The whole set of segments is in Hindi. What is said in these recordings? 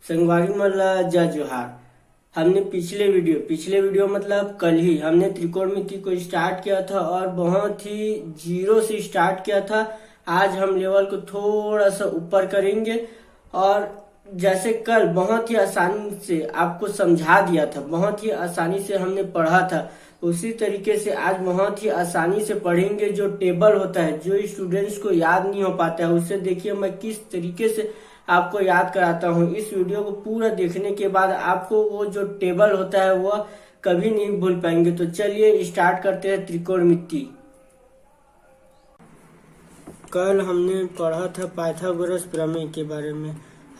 संगवारी मल्ला जय जोहार। हमने पिछले वीडियो मतलब कल ही हमने त्रिकोणमिति को स्टार्ट किया था और बहुत ही जीरो से स्टार्ट किया था। आज हम लेवल को थोड़ा सा ऊपर करेंगे और जैसे कल बहुत ही आसानी से आपको समझा दिया था, बहुत ही आसानी से हमने पढ़ा था, उसी तरीके से आज बहुत ही आसानी से पढ़ेंगे। जो टेबल होता है, जो स्टूडेंट्स को याद नहीं हो पाता है, उससे देखिए मैं किस तरीके से आपको याद कराता हूँ। इस वीडियो को पूरा देखने के बाद आपको वो जो टेबल होता है वो कभी नहीं भूल पाएंगे। तो चलिए स्टार्ट करते हैं त्रिकोणमिति। कल हमने पढ़ा था पाइथागोरस प्रमेय के बारे में,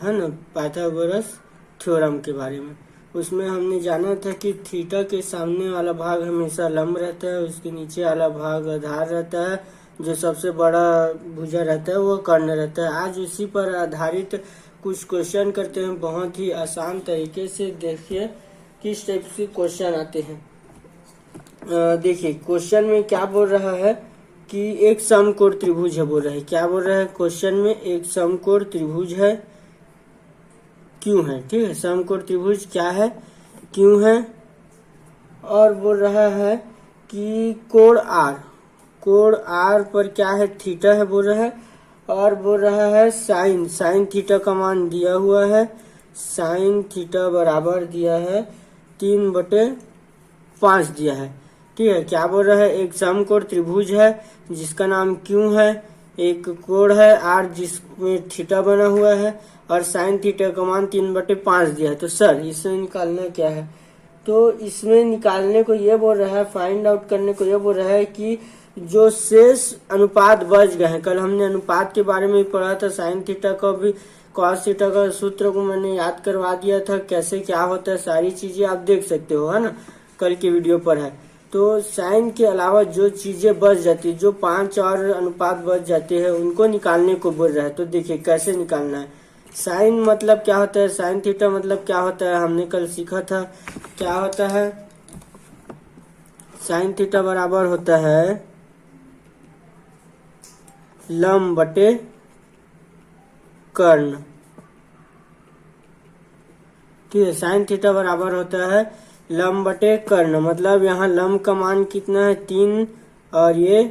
है ना, पाइथागोरस थ्योरम के बारे में। उसमें हमने जाना था कि थीटा के सामने वाला भाग हमेशा लंब रहता है, उसके नीचे वाला भाग आधार रहता है, जो सबसे बड़ा भुजा रहता है वो कर्ण रहता है। आज उसी पर आधारित कुछ क्वेश्चन करते हैं, बहुत ही आसान तरीके से। देखिए किस टाइप से क्वेश्चन आते हैं। देखिए क्वेश्चन में क्या बोल रहा है कि एक समकोण त्रिभुज है, बोल रहा है। क्या बोल रहा है क्वेश्चन में? एक समकोण त्रिभुज है, क्यों है, ठीक है। समकोण त्रिभुज क्या है, क्यों है। और बोल रहा है कि कोण आर पर क्या है, थीटा है, बोल रहा है। और बोल रहा है साइन थीटा का मान दिया हुआ है, साइन थीटा बराबर दिया है 3/5 दिया है, ठीक है। क्या बोल रहा है? एक समकोण त्रिभुज है जिसका नाम क्यों है, एक कोण है आर जिसमें थीटा बना हुआ है और साइन थीटा का मान 3/5 दिया है। तो सर इसमें निकालना क्या है? तो इसमें निकालने को ये बोल रहा है, फाइंड आउट करने को ये बोल रहा है कि जो शेष अनुपात बच गए हैं। कल हमने अनुपात के बारे में पढ़ा था, साइन थीटा का भी, कॉस थीटा का सूत्र को मैंने याद करवा दिया था, कैसे क्या होता है, सारी चीजें आप देख सकते हो, है ना, कल के वीडियो पर है। तो साइन के अलावा जो चीजें बच जाती है, जो 5 और अनुपात बच जाते हैं, उनको निकालने को बोल रहा है। तो देखिए कैसे निकालना है। साइन मतलब क्या होता है, साइन थीटा मतलब क्या होता है, हमने कल सीखा था। क्या होता है? साइन थीटा बराबर होता है लंब बटे कर्ण, ठीक है। साइन थीटा बराबर होता है लंब बटे कर्ण, मतलब यहाँ लंब का मान कितना है, 3 और ये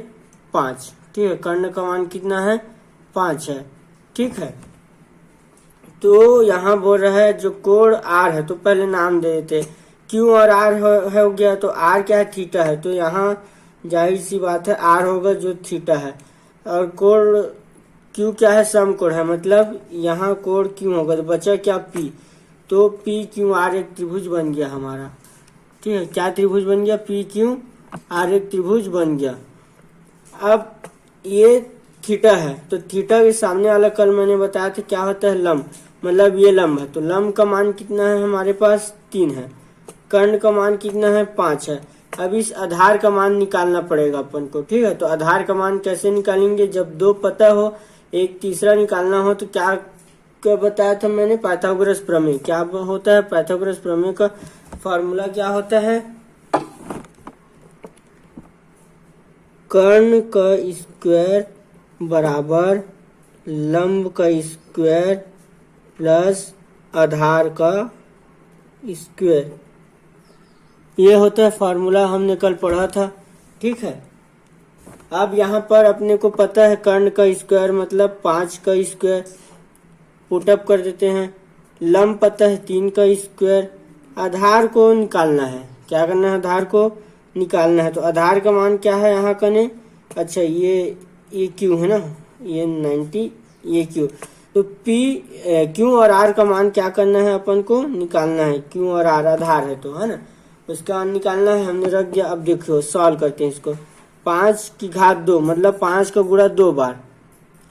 5, ठीक है। कर्ण का मान कितना है, 5 है, ठीक है। तो यहाँ बोल रहा है जो कोण आर है, तो पहले नाम दे देते, क्यू और आर हो गया। तो आर क्या है, थीटा है, तो यहाँ जाहिर सी बात है आर होगा जो थीटा है। और कोण क्यू क्या है, समकोण है, मतलब यहाँ कोण क्यू होगा, तो बचा क्या, पी। तो पी क्यू आर एक त्रिभुज बन गया हमारा, ठीक है। क्या त्रिभुज बन गया? पी क्यू आर एक त्रिभुज बन गया। अब ये थीटा है, तो थीटा के सामने वाला कल मैंने बताया था क्या होता है, लंब, मतलब ये लंब है। तो लंब का मान कितना है हमारे पास, 3 है। कर्ण का मान कितना है, 5 है। अब इस आधार का मान निकालना पड़ेगा अपन को, ठीक है। तो आधार का मान कैसे निकालेंगे? जब 2 पता हो, एक तीसरा निकालना हो, तो क्या बताया था मैंने, पाइथागोरस प्रमेय। क्या होता है पाइथागोरस प्रमेय का फॉर्मूला? क्या होता है, कर्ण का स्क्वायर बराबर लंब का स्क्वायर प्लस आधार का स्क्वायर, ये होता है फॉर्मूला, हमने कल पढ़ा था, ठीक है। अब यहाँ पर अपने को पता है कर्ण का स्क्वायर मतलब 5 का स्क्वायर, पुटअप कर देते हैं। लंब पता है 3 का स्क्वायर। आधार को निकालना है, क्या करना है, आधार को निकालना है। तो आधार का मान क्या है यहाँ कने, अच्छा ये क्यू है ना, ये 90, ये क्यू। तो पी क्यू और आर का मान क्या करना है, अपन को निकालना है। क्यू और आर आधार है, तो है ना, उसका निकालना है, हमने रख दिया। अब देखो सॉल्व करते हैं इसको। 5 की घात 2 मतलब 5 का गुणा 2 बार,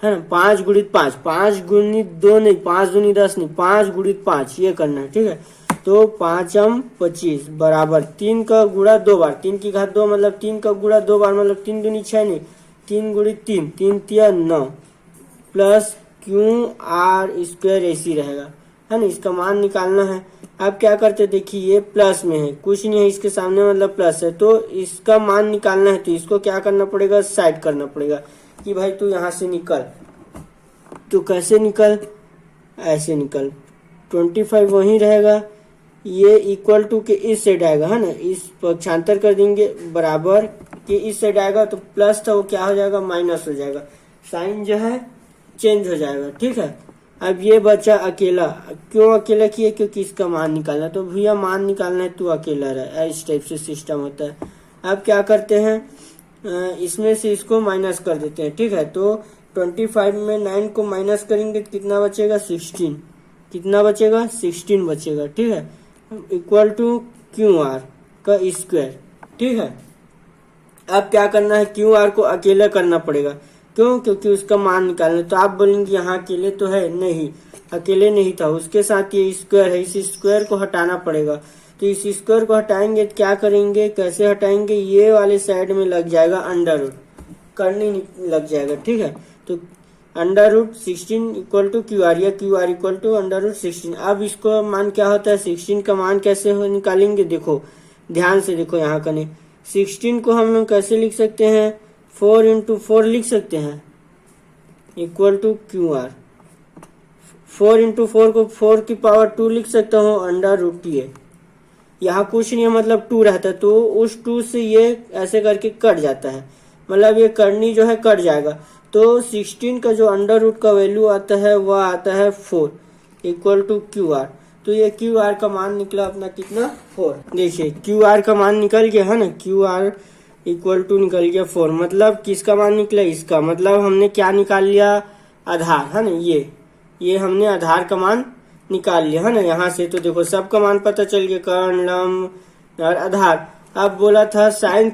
है ना, 5 गुणित 5, 5 गुणित 2 नहीं, 5 दूनी 10 नहीं, 5 गुणित 5 ये करना है, ठीक है। तो 5 25 बराबर 3 का गुणा 2 बार, 3 की घात 2 मतलब 3 का गुणा 2 बार, मतलब 3 दूनी 6 नहीं, 3 गुणित 3, 3 तिया 9 प्लस क्यू आर स्क्वायर ऐसी रहेगा, है ना। इसका मान निकालना है। अब क्या करते, देखिए ये प्लस में है, कुछ नहीं है इसके सामने, मतलब प्लस है, तो इसका मान निकालना है। तो इसको क्या करना पड़ेगा, साइड करना पड़ेगा कि भाई तू यहाँ से निकल। तो कैसे निकल, ऐसे निकल, 25 वहीं रहेगा, ये इक्वल टू के इस साइड आएगा, है ना, इस पक्षांतर कर देंगे, बराबर के इस साइड आएगा तो प्लस था वो क्या हो जाएगा, माइनस हो जाएगा, साइन जो है चेंज हो जाएगा। ठीक है, अब ये बचा अकेला। क्यों अकेला किया, क्योंकि इसका मान निकालना है, तो भैया मान निकालना है तो अकेला रहा, इस टाइप से सिस्टम होता है। अब क्या करते हैं, इसमें से इसको माइनस कर देते हैं। ठीक है, तो 25 में 9 को माइनस करेंगे तो कितना बचेगा, 16। कितना बचेगा, 16 बचेगा। ठीक है, इक्वल टू क्यू आर का स्क्वायर। ठीक है, अब क्या करना है, क्यू आर को अकेला करना पड़ेगा। क्यों, क्योंकि उसका मान निकालना। तो आप बोलेंगे यहाँ अकेले तो है, नहीं अकेले नहीं था, उसके साथ ये स्क्वायर है, इस स्क्वायर को हटाना पड़ेगा। तो इस स्क्वायर को हटाएंगे तो क्या करेंगे, कैसे हटाएंगे, ये वाले साइड में लग जाएगा अंडर रूट, करनी लग जाएगा। ठीक है, तो under root 16 equal to Q R, या Q R equal to under root 16। अब इसको मान क्या होता है, 16 का मान कैसे निकालेंगे, देखो ध्यान से देखो यहाँ कने 16 को हम लोग कैसे लिख सकते हैं, 4 इंटू 4 लिख सकते हैं, equal to Q R. 4 into 4 को 4 की पावर 2 लिख सकता हूँ, अंडर रूट ये, यहाँ कुछ नहीं है मतलब 2 रहता है, तो उस 2 से ये ऐसे करके कट जाता है, मतलब ये करनी जो है कट जाएगा। तो 16 का जो अंडर रूट का वैल्यू आता है वह आता है 4 इक्वल टू क्यू आर। तो ये क्यू आर का मान निकला अपना कितना, 4। देखिए क्यू आर का मान निकल गया है ना, क्यू आर इक्वल टू निकल गया 4। मतलब किसका मान निकला, इसका। मतलब हमने क्या निकाल लिया, आधार, है ना, ये हमने आधार का मान निकाल लिया, है ना। यहाँ से तो देखो सबका मान पता चल गया, कर्ण, लंब और आधार। अब बोला था साइन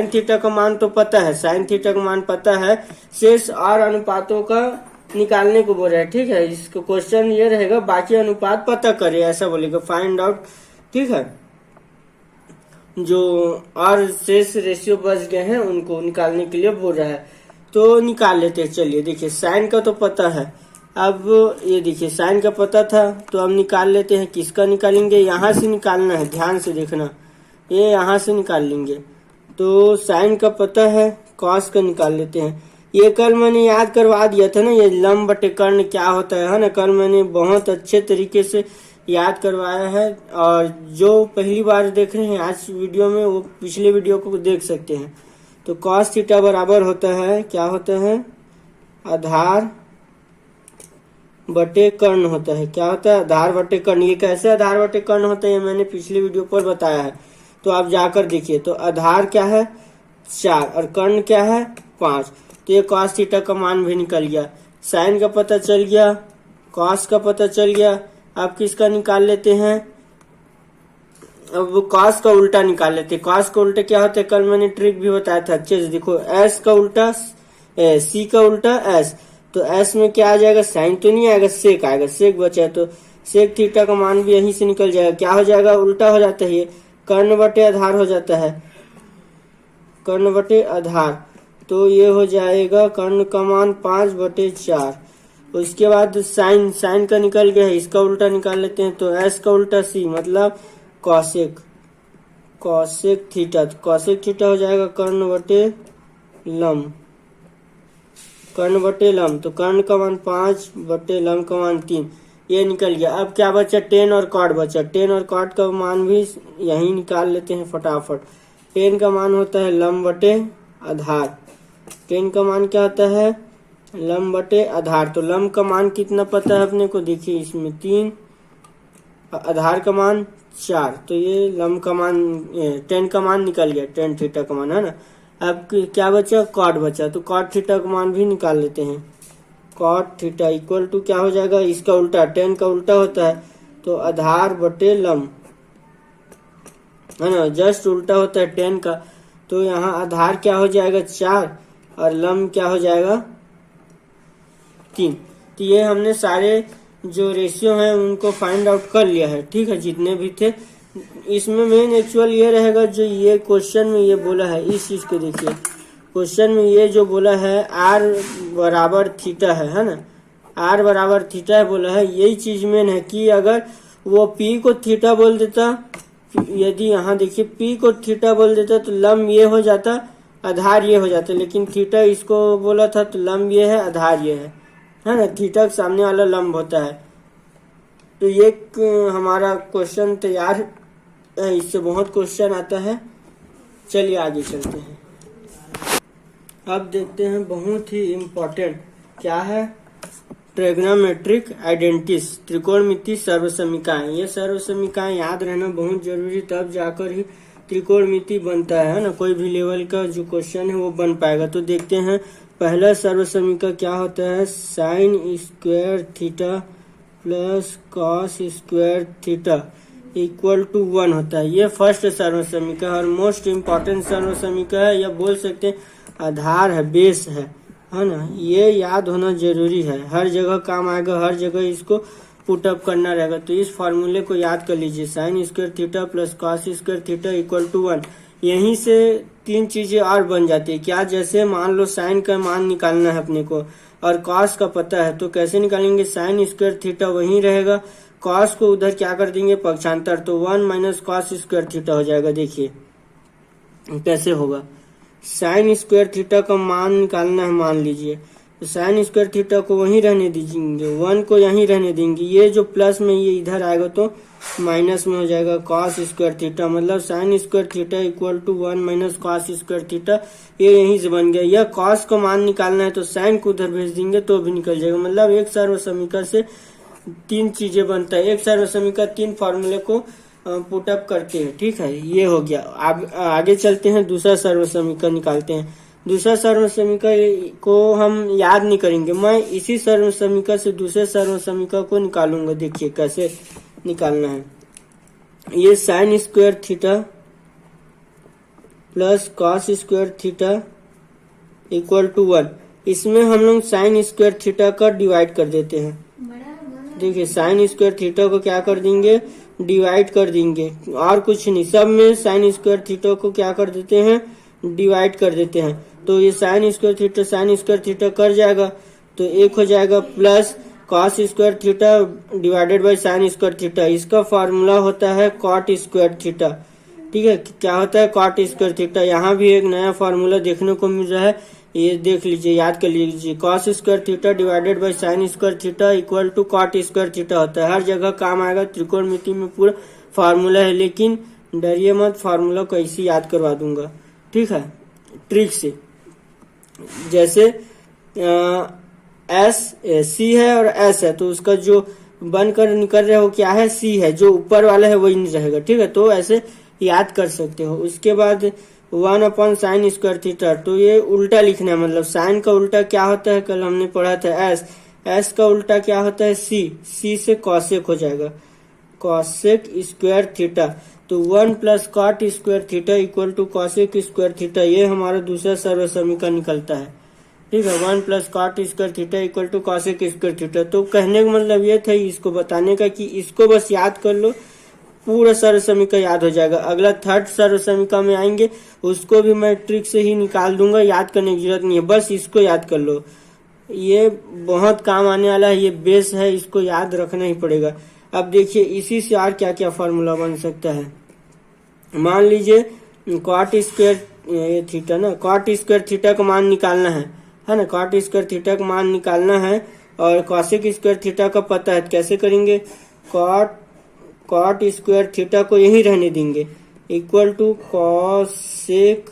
थीटा का मान तो पता है, साइन थीटा का मान पता है, शेष और अनुपातों का निकालने को बोल रहा है। ठीक है, इसका क्वेश्चन ये रहेगा, बाकी अनुपात पता करे, ऐसा बोलेगा, फाइंड आउट। ठीक है, जो और शेष रेशियो बच गए हैं उनको निकालने के लिए बोल रहा है, तो निकाल लेते हैं। चलिए देखिए, साइन का तो पता है, अब ये देखिए साइन का पता था तो अब निकाल लेते हैं। किसका निकालेंगे, यहाँ से निकालना है, ध्यान से देखना, ये यहाँ से निकाल लेंगे। तो साइन का पता है, कॉस का निकाल लेते हैं। ये कल मैंने याद करवा दिया था ना, ये लंब बटे कर्ण क्या होता है ना, कल मैंने बहुत अच्छे तरीके से याद करवाया है, और जो पहली बार देख रहे हैं आज वीडियो में वो पिछले वीडियो को देख सकते हैं। तो कॉस थीटा बराबर होता है, क्या होता है, आधार बटे कर्ण होता है। क्या होता है, आधार बटे कर्ण। ये कैसे आधार बटे कर्ण होता है, ये मैंने पिछले वीडियो पर बताया है, तो आप जाकर देखिए। तो आधार क्या है, 4 और कर्ण क्या है, 5। तो ये कॉस थीटा का मान भी निकल गया, साइन का पता चल गया, कॉस का पता चल गया। अब किसका निकाल लेते हैं, अब वो कॉस का उल्टा निकाल लेते हैं। कॉस का उल्टा क्या होता है, कल मैंने ट्रिक भी बताया था अच्छे से। देखो एस का उल्टा सी का उल्टा एस, तो एस में क्या आ जाएगा, साइन तो नहीं आएगा, सेक आएगा, सेक बचा, तो सेक थीटा का मान भी यहीं से निकल जाएगा। क्या हो जाएगा, उल्टा हो जाता है, ये कर्ण बटे आधार हो जाता है, कर्ण बटे आधार। तो ये हो जाएगा कर्ण का मान 5/4। उसके बाद साइन का निकल गया है, इसका उल्टा निकाल लेते हैं। तो एस का उल्टा सी, मतलब कॉसेक थीटा। कॉसेक थीटा हो जाएगा कर्ण बटे लंब, कर्ण बटे लंब। तो कर्ण का मान 5 बटे लंब का मान 3, ये निकल गया। अब क्या बचा, टेन और कॉट बचा। टेन और कॉट का मान भी यहीं निकाल लेते हैं फटाफट। टेन का मान होता है लंब बटे आधार, टेन का मान क्या होता है, लंब बटे आधार। तो लंब का मान कितना पता है अपने को, देखिए इसमें 3, आधार का मान 4, तो ये लंब का मान, टेन का मान निकल गया, टेन थीटा का मान, है ना। अब क्या बचा, कॉट बचा, तो कॉट थीटा का मान भी निकाल लेते हैं। कॉट थीटा इक्वल टू क्या हो जाएगा, इसका उल्टा, टेन का उल्टा होता है, तो आधार बटे लंब, है ना, जस्ट उल्टा होता है टेन का। तो यहाँ आधार क्या हो जाएगा, 4 और लंब क्या हो जाएगा, 3। तो ये हमने सारे जो रेशियो हैं उनको फाइंड आउट कर लिया है। ठीक है, जितने भी थे। इसमें मेन एक्चुअल ये रहेगा, जो ये क्वेश्चन में ये बोला है, इस चीज को देखिए। क्वेश्चन में ये जो बोला है आर बराबर थीटा है ना, आर बराबर थीटा है बोला है, यही चीज मेन है कि अगर वो पी को थीटा बोल देता, यदि यहाँ देखिए पी को थीटा बोल देता तो लंब ये हो जाता, आधार ये हो जाता, लेकिन थीटा इसको बोला था तो लंब ये है, आधार ये है ना। थीटा के सामने वाला लंब होता है, तो ये हमारा क्वेश्चन तैयार है, इससे बहुत क्वेश्चन आता है। चलिए आगे चलते हैं। अब देखते हैं बहुत ही इम्पोर्टेंट क्या है, ट्रिग्नोमेट्रिक आइडेंटिटीज, त्रिकोणमिति सर्वसमीकाएं। ये सर्वसमीकाएं याद रहना बहुत जरूरी, तब जाकर ही त्रिकोणमिति बनता है ना, कोई भी लेवल का जो क्वेश्चन है वो बन पाएगा। तो देखते हैं पहला सर्वसमीका क्या होता है, sine square theta plus cos square theta equal to 1 होता है। ये फर्स्ट सर्वसमीका और मोस्ट इम्पॉर्टेंट सर्वसमीका है, या बोल सकते हैं आधार है, बेस है ना। ये याद होना जरूरी है, हर जगह काम आएगा, हर जगह इसको पुटअप करना रहेगा। तो इस फॉर्मूले को याद कर लीजिए, sine square theta plus cos square theta equal to 1। यहीं से तीन चीजें और बन जाती है क्या, जैसे मान लो साइन का मान निकालना है अपने को और कॉस का पता है, तो कैसे निकालेंगे, साइन स्क्वायर थीटा वहीं रहेगा, कॉस को उधर क्या कर देंगे पक्षांतर, तो 1 माइनस कॉस स्क्वायर थीटा हो जाएगा। देखिए कैसे होगा, साइन स्क्वायर थीटा का मान निकालना है मान लीजिए, तो साइन स्क्वायर थीटा को वहीं रहने दीजिए, 1 को यहीं रहने देंगे, ये जो प्लस में ये इधर आएगा तो माइनस में हो जाएगा कॉस स्क्वायर थीटा, मतलब sine square theta equal to 1 minus cos square theta. ये यहीं से बन गया। यह कॉस का मान निकालना है तो साइन को उधर भेज देंगे तो भी निकल जाएगा। मतलब एक सर्वसमीका से तीन चीजें बनता है, एक सर्वसमीका तीन फॉर्मूले को पुटअप करते हैं। ठीक है, ये हो गया। आगे चलते हैं, दूसरा सर्वसमीका निकालते हैं। दूसरा सर्वसमीका को हम याद नहीं करेंगे, मैं इसी सर्वसमीका से दूसरे सर्वसमीका को निकालूंगा। देखिए कैसे निकालना है, ये sine square theta plus cos square theta equal to 1, इसमें हम लोग साइन स्क्वायर थीटा का डिवाइड कर देते हैं। देखिए साइन स्क्वायर थीटा को क्या कर देंगे, डिवाइड कर देंगे, और कुछ नहीं, सब में साइन स्क्वायर थीटा को क्या कर देते हैं, डिवाइड कर देते हैं। तो ये साइन स्क्वायर थीटा कर जाएगा, तो एक हो जाएगा plus cos square theta divided by sine square theta. इसका फॉर्मूला होता है कॉट स्क्वायर थीटा। ठीक है, क्या होता है कॉट स्क्वायर थीटा। यहाँ भी एक नया फॉर्मूला देखने को मिल रहा है, ये देख लीजिए, याद कर लीजिए, cos square theta divided by sine square theta equal to cot square theta होता है। हर जगह काम आएगा, त्रिकोणमिति में पूरा फार्मूला है, लेकिन डरिए मत, फार्मूला को ऐसे याद करवा दूंगा। ठीक है, ट्रिक से, जैसे सी है और एस है, तो उसका जो बनकर निकल रहा है वो क्या है, सी है, जो ऊपर वाला है वही नहीं रहेगा। ठीक है, तो ऐसे याद कर सकते हो। उसके बाद 1 अपॉन साइन स्क्वायर थीटा, तो ये उल्टा लिखना है, मतलब साइन का उल्टा क्या होता है, कल हमने पढ़ा था एस का उल्टा क्या होता है, सी से कॉसेक हो जाएगा, कॉसेक स्क्वायर थीटा। तो 1 plus cot square theta equal to cosec square theta, ये हमारा दूसरा सर्वसमीका निकलता है। ठीक है, 1 plus cot square theta equal to cosec square theta. तो कहने का मतलब ये था इसको बताने का कि इसको बस याद कर लो, पूरा सर्वसमीका याद हो जाएगा। अगला थर्ड सर्वसमीका में आएंगे, उसको भी मैं ट्रिक से ही निकाल दूंगा, याद करने की जरूरत नहीं है, बस इसको याद कर लो, ये बहुत काम आने वाला है, ये बेस है, इसको याद रखना ही पड़ेगा। अब देखिए इसी से और क्या क्या फॉर्मूला बन सकता है। मान लीजिए कॉट स्क्वायर थीटा ना, कॉट स्क्वायर थीटा का मान निकालना है ना, कॉट स्क्वायर थीटा का मान निकालना है और कॉसेक स्क्वायर थीटा का पता है, कैसे करेंगे, कॉट स्क्वायर थीटा को यहीं रहने देंगे equal to cosec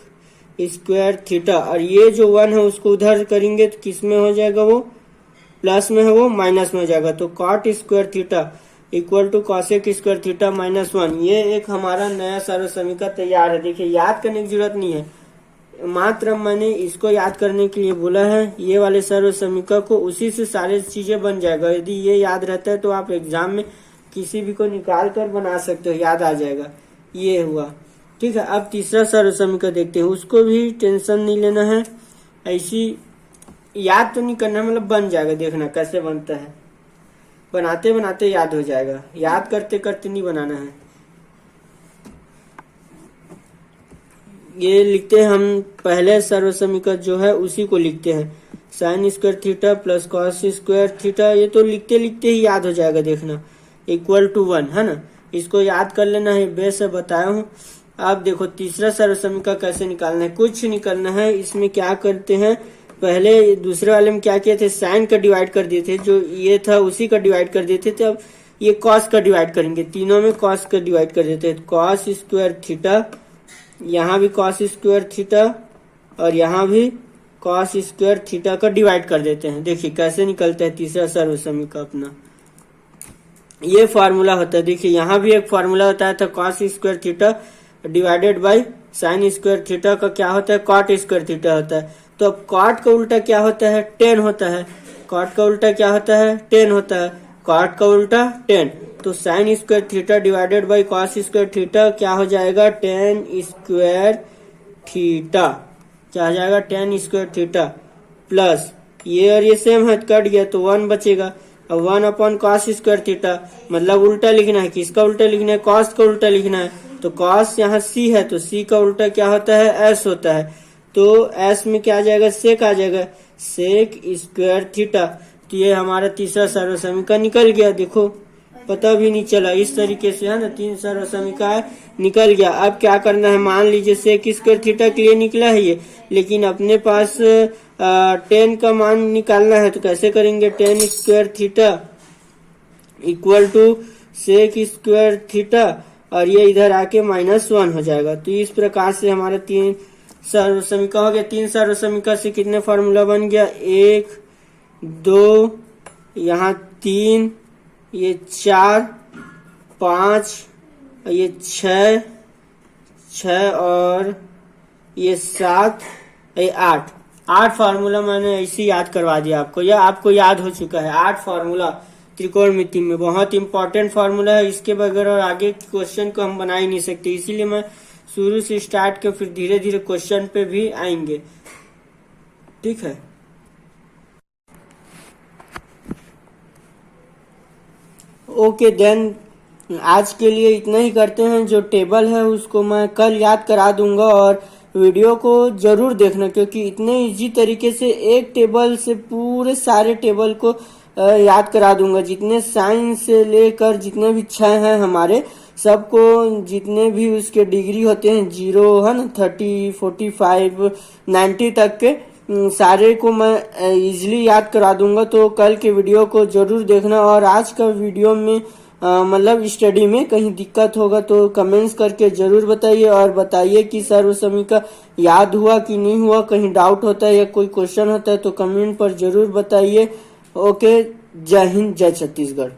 square theta, और ये जो 1 है उसको उधर करेंगे तो किस में हो जाएगा, वो प्लस में है, वो माइनस में हो जाएगा। तो cot square theta equal to cosec square theta minus 1, ये एक हमारा नया सर्वसमीका तैयार है। देखिए याद करने की जरूरत नहीं है, मात्र मैंने इसको याद करने के लिए बोला है, ये वाले सर्वसमीका को, उसी से सारी चीजें बन जाएगा। यदि ये याद रहता है तो आप एग्जाम में किसी भी को निकाल कर बना सकते हो, याद आ जाएगा। ये हुआ। ठीक है, अब तीसरा सर्वसमीका देखते हैं, उसको भी टेंशन नहीं लेना है, ऐसी याद तो नहीं करना, मतलब बन जाएगा, देखना कैसे बनता है, बनाते बनाते याद हो जाएगा, याद करते करते नहीं बनाना है। ये लिखते हैं हम, पहले सर्वसमीका जो है उसी को लिखते हैं, sign square theta plus cos square theta, ये तो लिखते लिखते ही याद हो जाएगा, देखना, इक्वल टू 1 है ना, इसको याद कर लेना है, बेस है, बताया हूँ। अब देखो तीसरा सर्वसमीका कैसे निकालना है, कुछ निकालना है, इसमें क्या करते हैं, पहले दूसरे वाले में क्या किए थे, साइन का डिवाइड कर दिए थे, जो ये था उसी का डिवाइड कर दिए थे। अब ये कॉस का डिवाइड करेंगे, तीनों में कॉस का डिवाइड कर देते हैं। कॉस स्क्वायर थीटा, यहाँ भी कॉस स्क्वायर थीटा और यहाँ भी कॉस स्क्वायर थीटा का डिवाइड कर देते हैं। देखिए कैसे निकलता है तीसरा सर्वसमीका अपना। ये फॉर्मूला होता है, देखिए यहाँ भी एक फॉर्मूला होता है, तो cos square theta divided by sine square theta का क्या होता है, कॉट स्क्वायर थीटा होता है। तो अब कॉट का उल्टा क्या होता है, टेन होता है। कॉट का उल्टा क्या होता है, टेन होता है। कॉट का उल्टा टेन, तो sign square theta divided by cos square theta क्या हो जाएगा, टेन स्क्वायर थीटा। क्या हो जाएगा, टेन स्क्वायर थीटा प्लस ये और ये सेम है, कट गया तो 1 बचेगा। अब 1 अपॉन कॉस स्क्वायर थीटा, मतलब उल्टा लिखना है। किसका उल्टा लिखना है, कॉस का उल्टा लिखना है। तो कॉस यहाँ सी है, तो सी का उल्टा क्या होता है, एस होता है। तो एस में क्या आ जाएगा, सेक आ जाएगा, सेक स्क्वायर थीटा। तो ये हमारा तीसरा सर्वसमीका निकल गया। देखो पता भी नहीं चला, इस तरीके से है ना, 3 सर्वसमीका निकल गया। अब क्या करना है, मान लीजिए सेक स्क्वायर थीटा के लिए निकला है ये, लेकिन अपने पास 10 का मान निकालना है। तो कैसे करेंगे, 10 square theta equal to sec square theta और ये इधर आके -1 हो जाएगा। तो इस प्रकार से हमारा 3 सर्वसमीका हो गया। 3 सर्वसमीका से कितने फार्मूला बन गया, 1 2 यहाँ 3, ये 4 5, ये 6 और ये 7, ये 8 फार्मूला मैंने ऐसे याद करवा दिया आपको, या आपको याद हो चुका है। 8 फार्मूला त्रिकोणमिति में बहुत इंपॉर्टेंट फार्मूला है, इसके बगैर और आगे क्वेश्चन को हम बना ही नहीं सकते। इसीलिए मैं शुरू से स्टार्ट के फिर धीरे धीरे क्वेश्चन पे भी आएंगे, ठीक है। ओके देन, आज के लिए इतना ही करते हैं। जो टेबल है उसको मैं कल याद करा दूंगा और वीडियो को जरूर देखना, क्योंकि इतने इजी तरीके से एक टेबल से पूरे सारे टेबल को याद करा दूंगा। जितने साइन से लेकर जितने भी 6 हैं हमारे, सबको जितने भी उसके डिग्री होते हैं 0 है ना, 30 45 90 तक के सारे को मैं इजीली याद करा दूंगा। तो कल के वीडियो को जरूर देखना। और आज का वीडियो में मतलब स्टडी में कहीं दिक्कत होगा तो कमेंट्स करके जरूर बताइए, और बताइए कि सर्वसमीका याद हुआ कि नहीं हुआ। कहीं डाउट होता है या कोई क्वेश्चन होता है तो कमेंट पर जरूर बताइए। ओके, जय हिंद, जय छत्तीसगढ़।